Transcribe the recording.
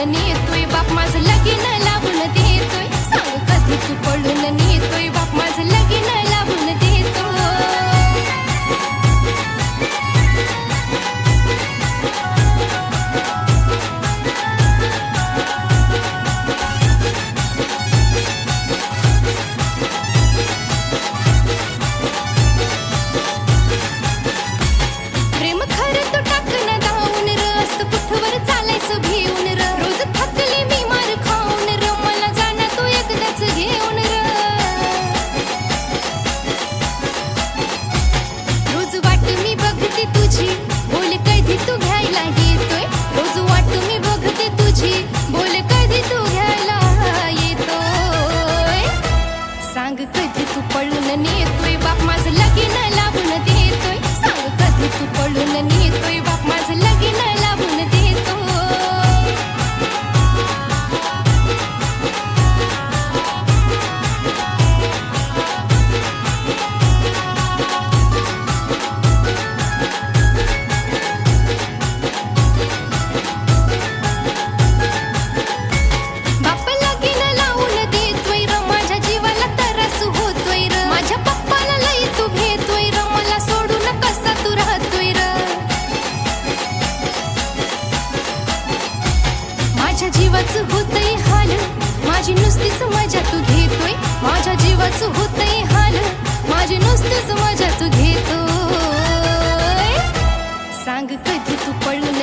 नेतोय बाप माझं लगीन लावून देतोय. सांग कधी तू पळून नेतोय बाप माझं लगीन लावून देतोय. प्रेम खरं तू टाकन धावून र, असं कुठवर चालायचं भिवून र. रोज थकले मी मार खाऊन र, मला जाणं तू एकदाच घेऊन र. रोज वाट मी बघते तुझी, बोल कधी तू घ्यायला येतोय. रोज वाट मी बघते तुझी, बोल कधी तू घ्यायला येतोय. सांग कधी तू पळून नेतोय बाप माझं लगीन लावून देतोय. सांग कधी तू पळून नेतोय बाप माझं लगीन लावून देतोय. बाप लगीन लावून देतोय र, माझ्या जीवाला त्रास होतोय र. माझ्या पप्पाला लई तू भेटतोय र, मला सोडून कसा तू राहतोय र. माझ्या जीवाचं होतंय हाल, माझी नुसतीच मजा तू घेतोय. माझ्या जीवाचं होतंय हाल, माझी नुसतीच मजा तू घेतोय. सांग कधी तू पळून